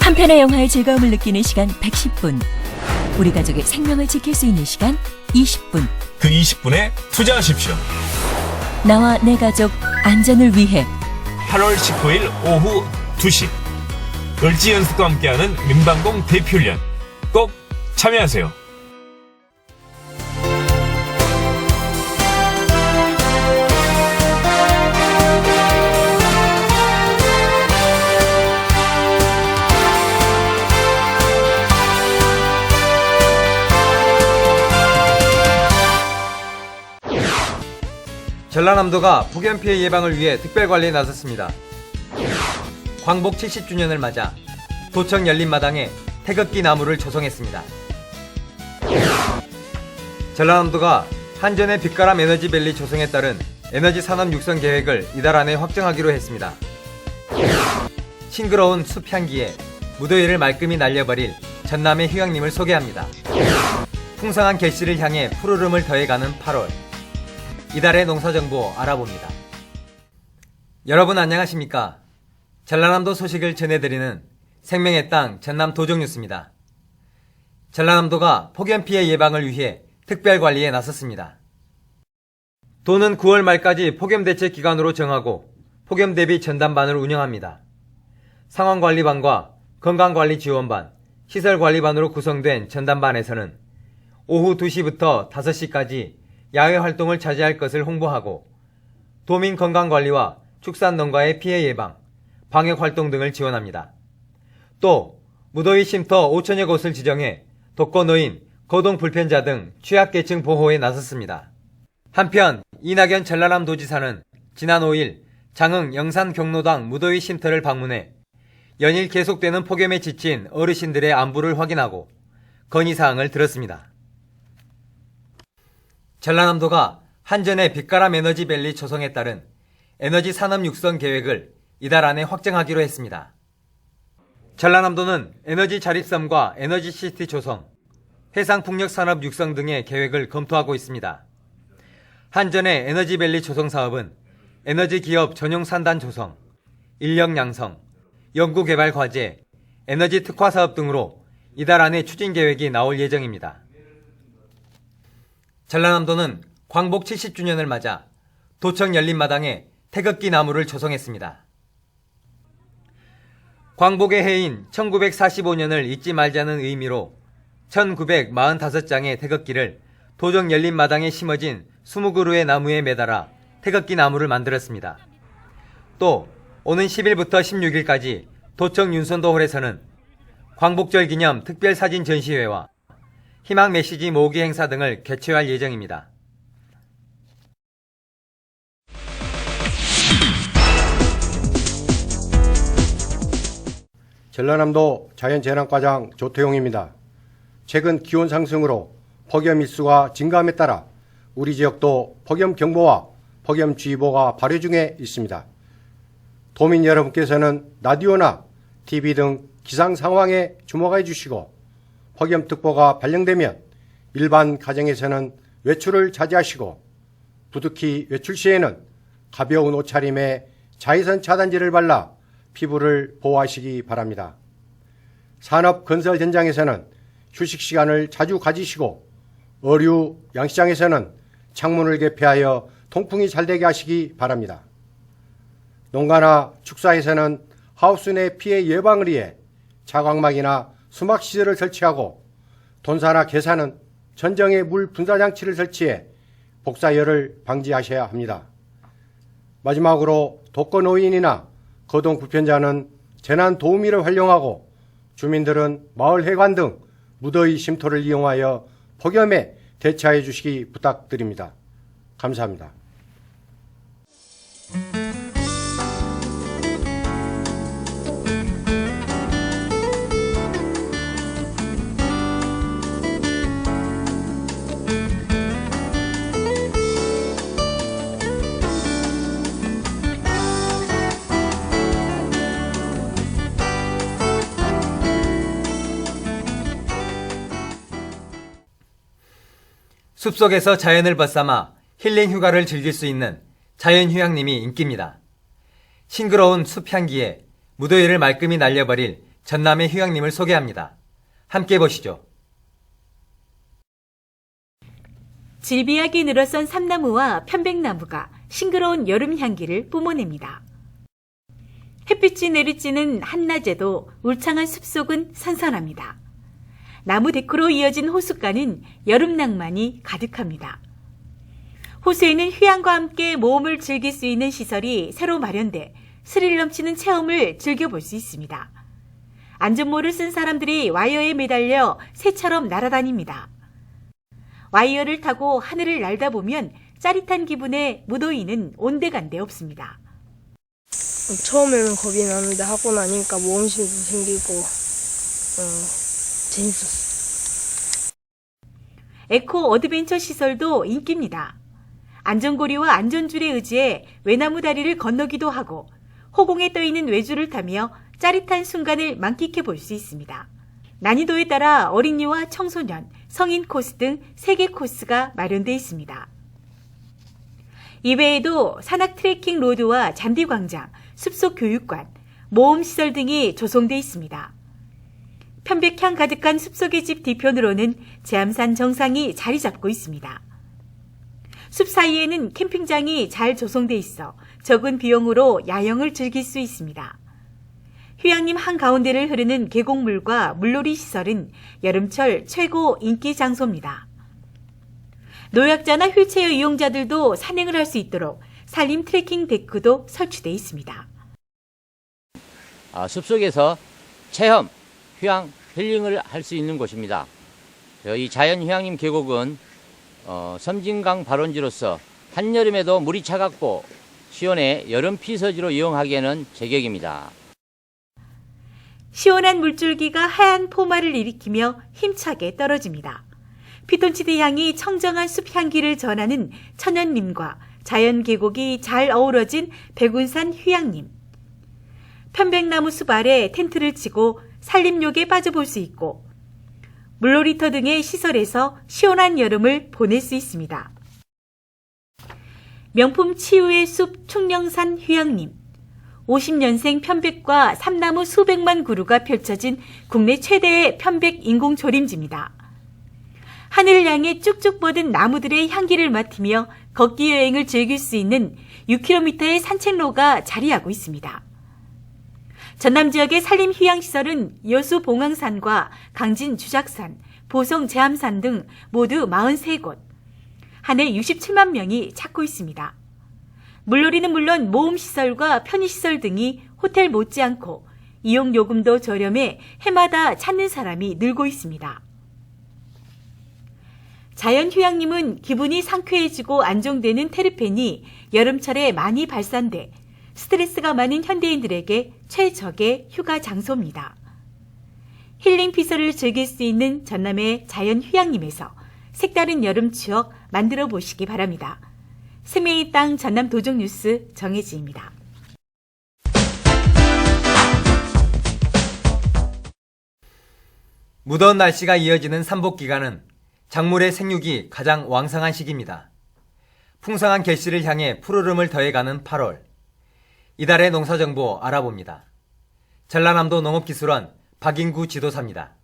한 편의 영화의 즐거움을 느끼는 시간 110분. 우리 가족의 생명을 지킬 수 있는 시간 20분. 그 20분에 투자하십시오. 나와 내 가족 안전을 위해 8월 19일 오후 2시 을지연습과 함께하는 민방공 대피훈련 꼭 참여하세요. 전라남도가 폭염 피해 예방을 위해 특별관리에 나섰습니다. 광복 70주년을 맞아 도청 열린마당에 태극기 나무를 조성했습니다. 전라남도가 한전의 빛가람 에너지밸리 조성에 따른 에너지 산업 육성 계획을 이달 안에 확정하기로 했습니다. 싱그러운 숲 향기에 무더위를 말끔히 날려버릴 전남의 휴양림을 소개합니다. 풍성한 결실을 향해 푸르름을 더해가는 8월. 이달의 농사정보 알아봅니다. 여러분 안녕하십니까? 전라남도 소식을 전해드리는 생명의 땅 전남 도정뉴스입니다. 전라남도가 폭염 피해 예방을 위해 특별관리에 나섰습니다. 도는 9월 말까지 폭염대책 기간으로 정하고 폭염 대비 전담반을 운영합니다. 상황관리반과 건강관리지원반, 시설관리반으로 구성된 전담반에서는 오후 2시부터 5시까지 야외 활동을 자제할 것을 홍보하고 도민 건강관리와 축산농가의 피해 예방, 방역활동 등을 지원합니다. 또 무더위 쉼터 5천여 곳을 지정해 독거노인, 거동불편자 등 취약계층 보호에 나섰습니다. 한편 이낙연 전라남도지사는 지난 5일 장흥 영산경로당 무더위 쉼터를 방문해 연일 계속되는 폭염에 지친 어르신들의 안부를 확인하고 건의사항을 들었습니다. 전라남도가 한전의 빛가람 에너지밸리 조성에 따른 에너지 산업 육성 계획을 이달 안에 확정하기로 했습니다. 전라남도는 에너지 자립섬과 에너지시티 조성, 해상풍력 산업 육성 등의 계획을 검토하고 있습니다. 한전의 에너지밸리 조성 사업은 에너지 기업 전용 산단 조성, 인력 양성, 연구개발 과제, 에너지 특화 사업 등으로 이달 안에 추진 계획이 나올 예정입니다. 전라남도는 광복 70주년을 맞아 도청 열린마당에 태극기 나무를 조성했습니다. 광복의 해인 1945년을 잊지 말자는 의미로 1945장의 태극기를 도청 열린마당에 심어진 20그루의 나무에 매달아 태극기 나무를 만들었습니다. 또 오는 10일부터 16일까지 도청 윤선도홀에서는 광복절 기념 특별사진 전시회와 희망 메시지 모으기 행사 등을 개최할 예정입니다. 전라남도 자연재난과장 조태용입니다. 최근 기온 상승으로 폭염 일수가 증가함에 따라 우리 지역도 폭염경보와 폭염주의보가 발효 중에 있습니다. 도민 여러분께서는 라디오나 TV 등 기상 상황에 주목해 주시고 폭염특보가 발령되면 일반 가정에서는 외출을 자제하시고 부득이 외출 시에는 가벼운 옷차림에 자외선 차단제를 발라 피부를 보호하시기 바랍니다. 산업 건설 현장에서는 휴식 시간을 자주 가지시고 어류 양식장에서는 창문을 개폐하여 통풍이 잘 되게 하시기 바랍니다. 농가나 축사에서는 하우스 내 피해 예방을 위해 차광막이나 수막시설을 설치하고 돈사나 계사는 전정에 물 분사장치를 설치해 복사열을 방지하셔야 합니다. 마지막으로 독거노인이나 거동불편자는 재난도우미를 활용하고 주민들은 마을회관 등 무더위 쉼터를 이용하여 폭염에 대처해 주시기 부탁드립니다. 감사합니다. 숲속에서 자연을 벗삼아 힐링 휴가를 즐길 수 있는 자연휴양림이 인기입니다. 싱그러운 숲 향기에 무더위를 말끔히 날려버릴 전남의 휴양림을 소개합니다. 함께 보시죠. 질비하게 늘어선 삼나무와 편백나무가 싱그러운 여름 향기를 뿜어냅니다. 햇빛이 내리쬐는 한낮에도 울창한 숲속은 선선합니다. 나무 데크로 이어진 호숫가는 여름 낭만이 가득합니다. 호수에는 휴양과 함께 모험을 즐길 수 있는 시설이 새로 마련돼 스릴 넘치는 체험을 즐겨볼 수 있습니다. 안전모를 쓴 사람들이 와이어에 매달려 새처럼 날아다닙니다. 와이어를 타고 하늘을 날다 보면 짜릿한 기분에 무더위는 온데간데 없습니다. 처음에는 겁이 나는데 하고 나니까 모험심도 생기고 재밌었어요. 에코 어드벤처 시설도 인기입니다. 안전고리와 안전줄에 의지해 외나무 다리를 건너기도 하고 호공에 떠있는 외줄을 타며 짜릿한 순간을 만끽해 볼 수 있습니다. 난이도에 따라 어린이와 청소년, 성인 코스 등 3개 코스가 마련되어 있습니다. 이외에도 산악 트레킹 로드와 잔디광장, 숲속 교육관, 모험시설 등이 조성되어 있습니다. 편백향 가득한 숲속의 집 뒤편으로는 제암산 정상이 자리 잡고 있습니다. 숲 사이에는 캠핑장이 잘 조성되어 있어 적은 비용으로 야영을 즐길 수 있습니다. 휴양림 한가운데를 흐르는 계곡물과 물놀이 시설은 여름철 최고 인기 장소입니다. 노약자나 휠체어 이용자들도 산행을 할 수 있도록 산림 트레킹 데크도 설치되어 있습니다. 숲속에서 체험, 휴양, 힐링을 할 수 있는 곳입니다. 이 자연휴양림 계곡은 섬진강 발원지로서 한여름에도 물이 차갑고 시원해 여름 피서지로 이용하기에는 제격입니다. 시원한 물줄기가 하얀 포마를 일으키며 힘차게 떨어집니다. 피톤치드 향이 청정한 숲 향기를 전하는 천연림과 자연 계곡이 잘 어우러진 백운산 휴양림. 편백나무 숲 아래 텐트를 치고 산림욕에 빠져볼 수 있고 물놀이터 등의 시설에서 시원한 여름을 보낼 수 있습니다. 명품 치유의 숲 충령산 휴양림. 50년생 편백과 삼나무 수백만 그루가 펼쳐진 국내 최대의 편백 인공조림지입니다. 하늘을 향해 쭉쭉 뻗은 나무들의 향기를 맡으며 걷기 여행을 즐길 수 있는 6km의 산책로가 자리하고 있습니다. 전남 지역의 산림 휴양시설은 여수 봉황산과 강진 주작산, 보성 제암산 등 모두 43곳, 한 해 67만 명이 찾고 있습니다. 물놀이는 물론 모험시설과 편의시설 등이 호텔 못지않고 이용요금도 저렴해 해마다 찾는 사람이 늘고 있습니다. 자연휴양림은 기분이 상쾌해지고 안정되는 테르펜이 여름철에 많이 발산돼 스트레스가 많은 현대인들에게 최적의 휴가 장소입니다. 힐링 피서를 즐길 수 있는 전남의 자연휴양림에서 색다른 여름 추억 만들어 보시기 바랍니다. 생명의 땅 전남 도정뉴스 정혜지입니다. 무더운 날씨가 이어지는 삼복기간은 작물의 생육이 가장 왕성한 시기입니다. 풍성한 결실을 향해 푸르름을 더해가는 8월. 이달의 농사정보 알아봅니다. 전라남도 농업기술원 박인구 지도사입니다.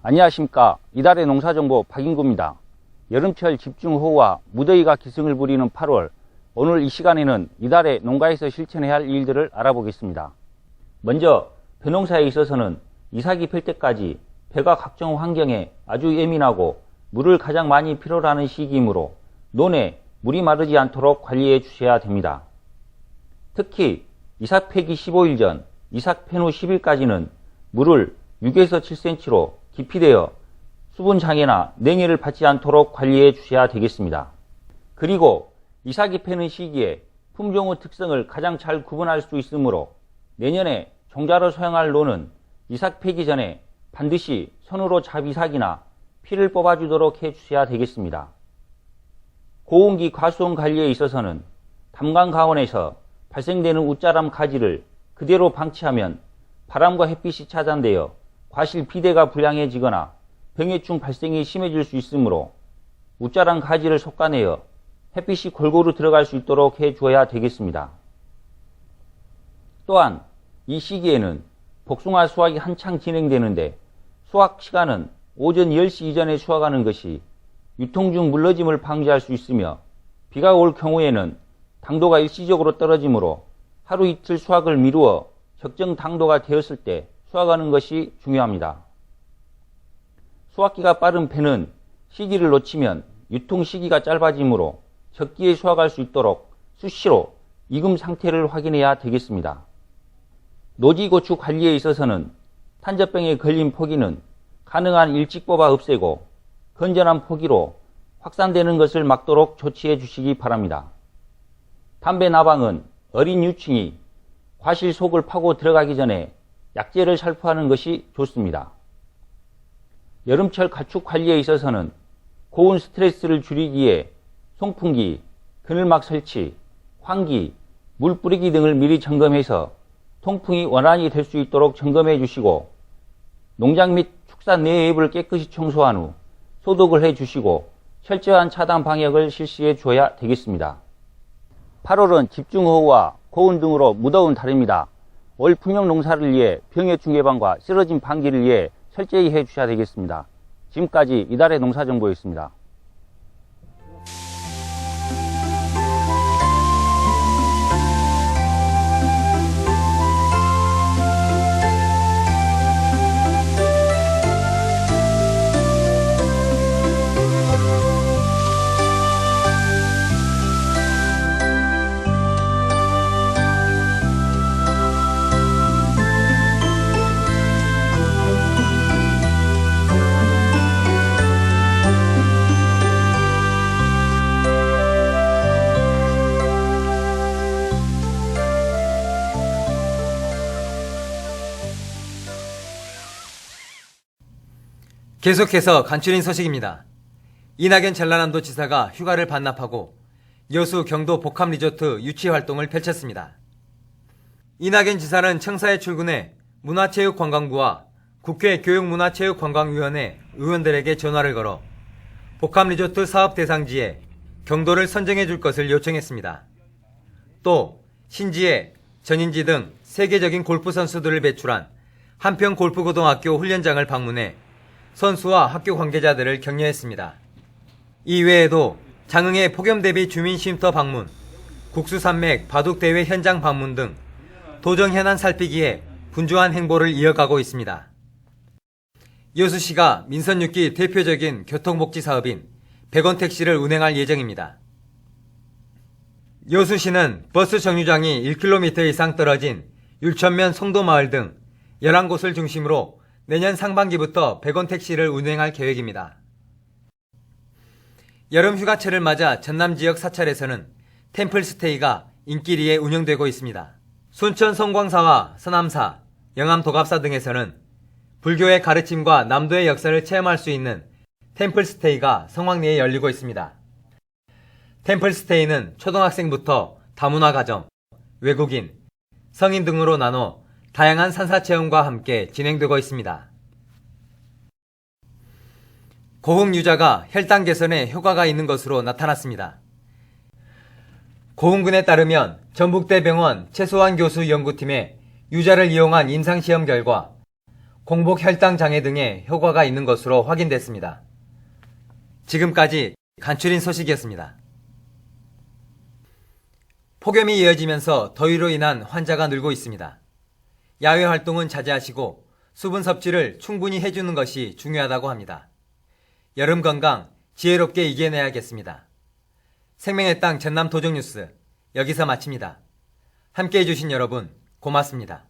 안녕하십니까. 이달의 농사정보 박인구입니다. 여름철 집중호우와 무더위가 기승을 부리는 8월, 오늘 이 시간에는 이달의 농가에서 실천해야 할 일들을 알아보겠습니다. 먼저 벼농사에 있어서는 이삭이 펼 때까지 벼가 각종 환경에 아주 예민하고 물을 가장 많이 필요로 하는 시기이므로 논에 물이 마르지 않도록 관리해 주셔야 됩니다. 특히 이삭 패기 15일 전, 이삭 팬 후 10일까지는 물을 6에서 7cm로 깊이 대어 수분 장애나 냉해를 받지 않도록 관리해 주셔야 되겠습니다. 그리고 이삭이 패는 시기에 품종의 특성을 가장 잘 구분할 수 있으므로 내년에 종자로 소양할 논은 이삭 패기 전에 반드시 손으로 잡이삭이나 피를 뽑아주도록 해 주셔야 되겠습니다. 고온기 과수원 관리에 있어서는 담강 가온에서 발생되는 웃자람 가지를 그대로 방치하면 바람과 햇빛이 차단되어 과실 비대가 불량해지거나 병해충 발생이 심해질 수 있으므로 웃자람 가지를 솎아내어 햇빛이 골고루 들어갈 수 있도록 해 주어야 되겠습니다. 또한 이 시기에는 복숭아 수확이 한창 진행되는데 수확 시간은 오전 10시 이전에 수확하는 것이 유통 중 물러짐을 방지할 수 있으며 비가 올 경우에는 당도가 일시적으로 떨어지므로 하루 이틀 수확을 미루어 적정 당도가 되었을 때 수확하는 것이 중요합니다. 수확기가 빠른 패는 시기를 놓치면 유통 시기가 짧아지므로 적기에 수확할 수 있도록 수시로 익음 상태를 확인해야 되겠습니다. 노지고추 관리에 있어서는 탄저병에 걸린 포기는 가능한 일찍 뽑아 없애고 건전한 포기로 확산되는 것을 막도록 조치해 주시기 바랍니다. 담배 나방은 어린 유충이 과실 속을 파고 들어가기 전에 약재를 살포하는 것이 좋습니다. 여름철 가축 관리에 있어서는 고온 스트레스를 줄이기에 송풍기, 그늘막 설치, 환기, 물 뿌리기 등을 미리 점검해서 통풍이 원활히 될 수 있도록 점검해 주시고 농장 및 축산 내외부를 깨끗이 청소한 후 소독을 해 주시고 철저한 차단 방역을 실시해 줘야 되겠습니다. 8월은 집중호우와 고온 등으로 무더운 달입니다. 올 풍력 농사를 위해 병해충 예방과 쓰러짐 방지를 위해 철저히 해 주셔야 되겠습니다. 지금까지 이달의 농사정보였습니다. 계속해서 간추린 소식입니다. 이낙연 전라남도 지사가 휴가를 반납하고 여수 경도 복합리조트 유치 활동을 펼쳤습니다. 이낙연 지사는 청사에 출근해 문화체육관광부와 국회 교육문화체육관광위원회 의원들에게 전화를 걸어 복합리조트 사업 대상지에 경도를 선정해 줄 것을 요청했습니다. 또 신지에 전인지 등 세계적인 골프 선수들을 배출한 한평골프고등학교 훈련장을 방문해 선수와 학교 관계자들을 격려했습니다. 이외에도 장흥의 폭염대비 주민쉼터 방문, 국수산맥 바둑대회 현장 방문 등 도정 현안 살피기에 분주한 행보를 이어가고 있습니다. 여수시가 민선 6기 대표적인 교통복지 사업인 100원 택시를 운행할 예정입니다. 여수시는 버스 정류장이 1km 이상 떨어진 율천면 송도마을 등 11곳을 중심으로 내년 상반기부터 100원 택시를 운행할 계획입니다. 여름 휴가철을 맞아 전남 지역 사찰에서는 템플스테이가 인기리에 운영되고 있습니다. 순천 성광사와 서남사, 영암 도갑사 등에서는 불교의 가르침과 남도의 역사를 체험할 수 있는 템플스테이가 성황리에 열리고 있습니다. 템플스테이는 초등학생부터 다문화가정, 외국인, 성인 등으로 나눠 다양한 산사체험과 함께 진행되고 있습니다. 고흥 유자가 혈당 개선에 효과가 있는 것으로 나타났습니다. 고흥군에 따르면 전북대병원 최소환 교수 연구팀의 유자를 이용한 임상시험 결과 공복 혈당 장애 등에 효과가 있는 것으로 확인됐습니다. 지금까지 간추린 소식이었습니다. 폭염이 이어지면서 더위로 인한 환자가 늘고 있습니다. 야외 활동은 자제하시고 수분 섭취를 충분히 해주는 것이 중요하다고 합니다. 여름 건강 지혜롭게 이겨내야겠습니다. 생명의 땅 전남 도정뉴스 여기서 마칩니다. 함께해 주신 여러분 고맙습니다.